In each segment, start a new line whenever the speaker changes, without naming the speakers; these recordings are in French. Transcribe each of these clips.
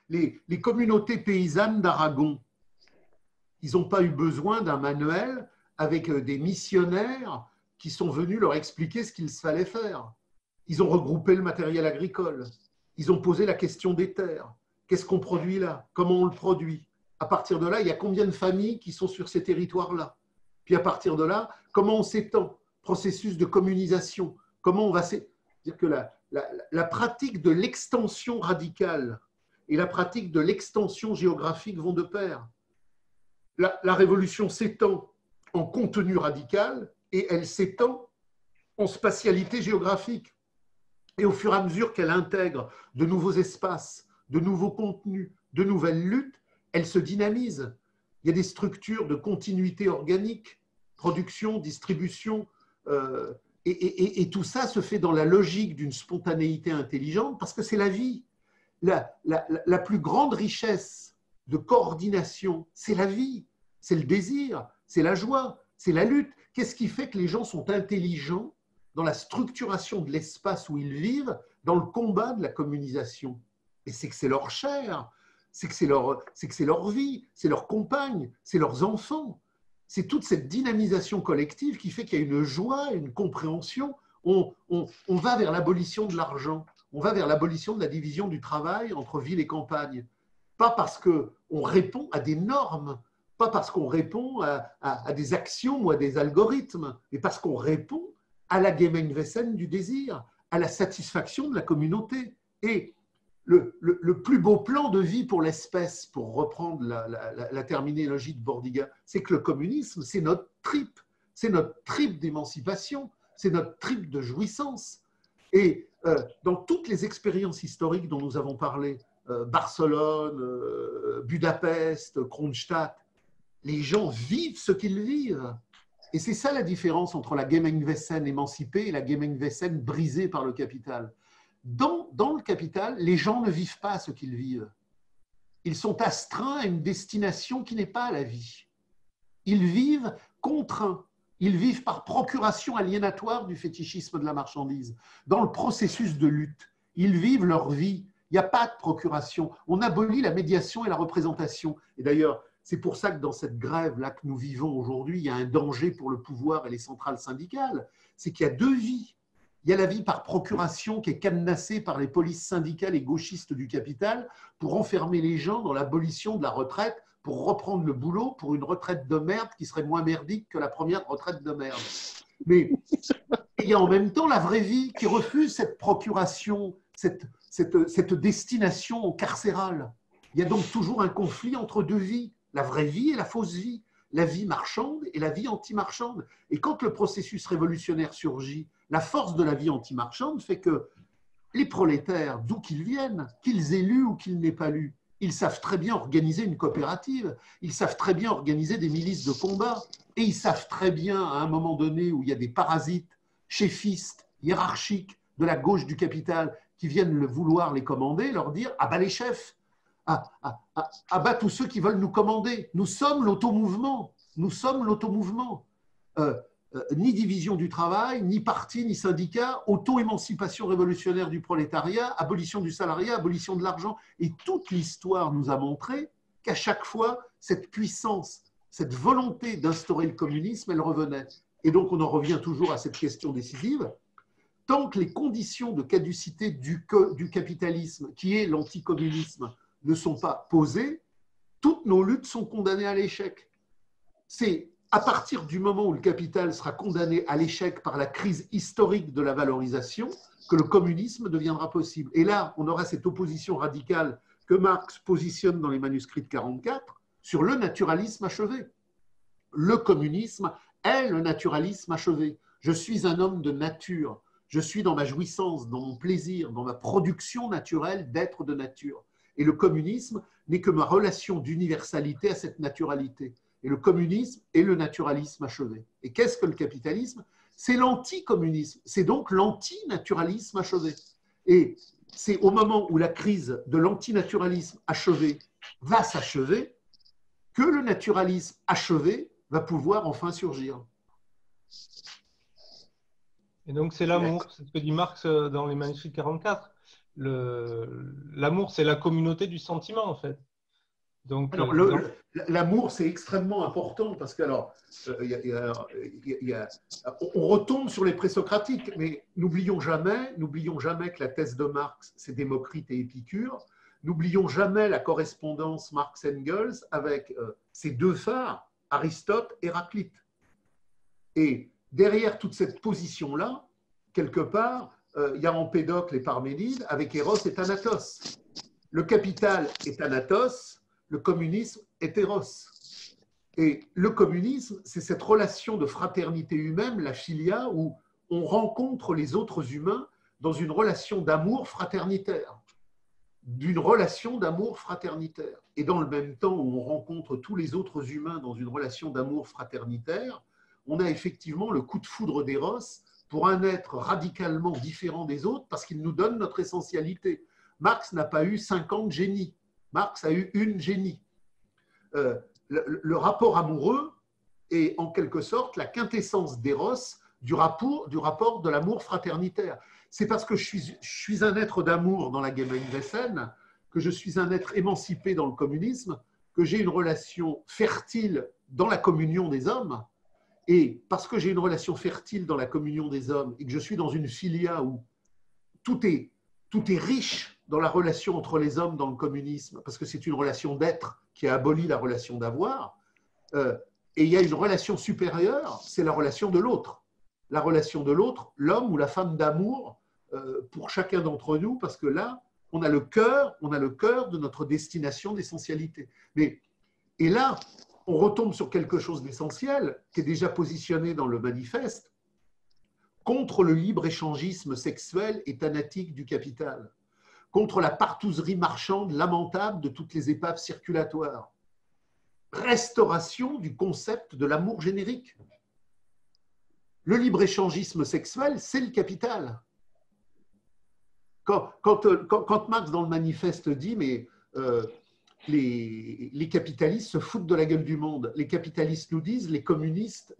Les communautés paysannes d'Aragon, ils n'ont pas eu besoin d'un manuel avec des missionnaires qui sont venus leur expliquer ce qu'il fallait faire. Ils ont regroupé le matériel agricole. Ils ont posé la question des terres. Qu'est-ce qu'on produit là? Comment on le produit? À partir de là, il y a combien de familles qui sont sur ces territoires-là? Puis à partir de là, comment on s'étend? Processus de communisation. Comment on va dire que la pratique de l'extension radicale et la pratique de l'extension géographique vont de pair. La révolution s'étend en contenu radical et elle s'étend en spatialité géographique. Et au fur et à mesure qu'elle intègre de nouveaux espaces, de nouveaux contenus, de nouvelles luttes, elle se dynamise. Il y a des structures de continuité organique, production, distribution, et tout ça se fait dans la logique d'une spontanéité intelligente parce que c'est la vie. La plus grande richesse de coordination, c'est la vie, c'est le désir, c'est la joie, c'est la lutte. Qu'est-ce qui fait que les gens sont intelligents dans la structuration de l'espace où ils vivent, dans le combat de la communisation? Et c'est que c'est leur chair, c'est que c'est leur vie, c'est leurs compagnes, c'est leurs enfants. C'est toute cette dynamisation collective qui fait qu'il y a une joie, une compréhension. On va vers l'abolition de l'argent, on va vers l'abolition de la division du travail entre ville et campagne. Pas parce qu'on répond à des normes, pas parce qu'on répond à des axiomes ou à des algorithmes, mais parce qu'on répond à la Gemeinwesen du désir, à la satisfaction de la communauté. Et le plus beau plan de vie pour l'espèce, pour reprendre la terminologie de Bordiga, c'est que le communisme, c'est notre trip d'émancipation, c'est notre trip de jouissance. Et dans toutes les expériences historiques dont nous avons parlé, Barcelone, Budapest, Kronstadt, les gens vivent ce qu'ils vivent. Et c'est ça la différence entre la Gemeinwesen émancipée et la Gemeinwesen brisée par le capital. Dans le capital, les gens ne vivent pas ce qu'ils vivent. Ils sont astreints à une destination qui n'est pas la vie. Ils vivent contraints. Ils vivent par procuration aliénatoire du fétichisme de la marchandise. Dans le processus de lutte, ils vivent leur vie. Il n'y a pas de procuration. On abolit la médiation et la représentation. Et d'ailleurs, c'est pour ça que dans cette grève-là que nous vivons aujourd'hui, il y a un danger pour le pouvoir et les centrales syndicales. C'est qu'il y a deux vies. Il y a la vie par procuration qui est cadenassée par les polices syndicales et gauchistes du capital pour enfermer les gens dans l'abolition de la retraite, pour reprendre le boulot pour une retraite de merde qui serait moins merdique que la première retraite de merde. Mais il y a en même temps la vraie vie qui refuse cette procuration, cette destination carcérale. Il y a donc toujours un conflit entre deux vies, la vraie vie et la fausse vie, la vie marchande et la vie anti-marchande. Et quand le processus révolutionnaire surgit, la force de la vie anti-marchande fait que les prolétaires, d'où qu'ils viennent, qu'ils aient lu ou qu'ils n'aient pas lu, ils savent très bien organiser une coopérative, ils savent très bien organiser des milices de combat, et ils savent très bien, à un moment donné où il y a des parasites chefistes, hiérarchiques, de la gauche du capital, qui viennent vouloir les commander, leur dire « Ah bah les chefs, ah bah tous ceux qui veulent nous commander, nous sommes l'automouvement, nous sommes l'automouvement. » Ni division du travail, ni parti, ni syndicat, auto-émancipation révolutionnaire du prolétariat, abolition du salariat, abolition de l'argent. Et toute l'histoire nous a montré qu'à chaque fois, cette puissance, cette volonté d'instaurer le communisme, elle revenait. Et donc, on en revient toujours à cette question décisive. Tant que les conditions de caducité du capitalisme, qui est l'anticommunisme, ne sont pas posées, toutes nos luttes sont condamnées à l'échec. C'est à partir du moment où le capital sera condamné à l'échec par la crise historique de la valorisation que le communisme deviendra possible. Et là, on aura cette opposition radicale que Marx positionne dans les manuscrits de 1944 sur le naturalisme achevé. Le communisme est le naturalisme achevé. Je suis un homme de nature. Je suis dans ma jouissance, dans mon plaisir, dans ma production naturelle d'être de nature. Et le communisme n'est que ma relation d'universalité à cette naturalité. Et le communisme est le naturalisme achevé. Et qu'est-ce que le capitalisme? C'est l'anticommunisme, c'est donc l'antinaturalisme achevé. Et c'est au moment où la crise de l'antinaturalisme achevé va s'achever que le naturalisme achevé va pouvoir enfin surgir.
Et donc c'est l'amour, c'est ce que dit Marx dans les manuscrits de 44. l'amour, c'est la communauté du sentiment, en fait. Donc,
Alors, l'amour, c'est extrêmement important parce que, alors, on retombe sur les présocratiques, mais n'oublions jamais que la thèse de Marx, c'est Démocrite et Épicure. N'oublions jamais la correspondance Marx-Engels avec ces deux phares, Aristote et Héraclite. Et derrière toute cette position-là, quelque part, il y a Empédocle et Parménide avec Eros et Thanatos. Le capital est Thanatos, le communisme est Eros. Et le communisme, c'est cette relation de fraternité humaine, la philia, où on rencontre les autres humains dans une relation d'amour fraternitaire. D'une relation d'amour fraternitaire. Et dans le même temps où on rencontre tous les autres humains dans une relation d'amour fraternitaire, on a effectivement le coup de foudre d'Eros pour un être radicalement différent des autres parce qu'il nous donne notre essentialité. Marx n'a pas eu 50 génies. Marx a eu une génie. Le rapport amoureux est en quelque sorte la quintessence d'Eros du rapport de l'amour fraternitaire. C'est parce que je suis un être d'amour dans la Gemeinwesen, que je suis un être émancipé dans le communisme, que j'ai une relation fertile dans la communion des hommes. Et parce que j'ai une relation fertile dans la communion des hommes et que je suis dans une filia où tout est riche dans la relation entre les hommes dans le communisme, parce que c'est une relation d'être qui a aboli la relation d'avoir, et il y a une relation supérieure, c'est la relation de l'autre. La relation de l'autre, l'homme ou la femme d'amour pour chacun d'entre nous, parce que là, on a le cœur de notre destination d'essentialité. Et là, on retombe sur quelque chose d'essentiel qui est déjà positionné dans le manifeste, contre le libre-échangisme sexuel et thanatique du capital, contre la partouzerie marchande lamentable de toutes les épaves circulatoires, restauration du concept de l'amour générique. Le libre-échangisme sexuel, c'est le capital. Quand Marx, dans le manifeste, dit « mais les capitalistes se foutent de la gueule du monde. Les capitalistes nous disent les communistes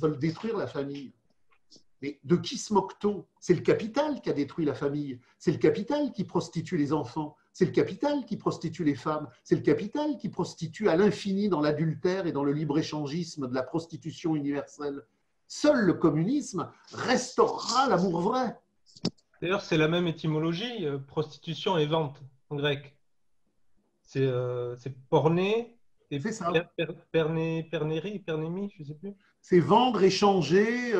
veulent détruire la famille. » Mais de qui se moque-t-on? C'est le capital qui a détruit la famille. C'est le capital qui prostitue les enfants. C'est le capital qui prostitue les femmes. C'est le capital qui prostitue à l'infini dans l'adultère et dans le libre-échangisme de la prostitution universelle. Seul le communisme restaurera l'amour vrai.
D'ailleurs, c'est la même étymologie, prostitution et vente en grec. C'est porné et pernémi, je ne sais plus.
C'est vendre, échanger,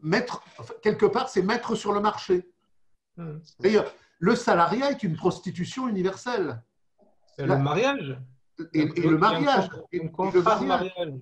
mettre, enfin, quelque part, c'est mettre sur le marché. D'ailleurs, le salariat est une prostitution universelle.
Le mariage.
Et le mariage.
Un contrat de mariage.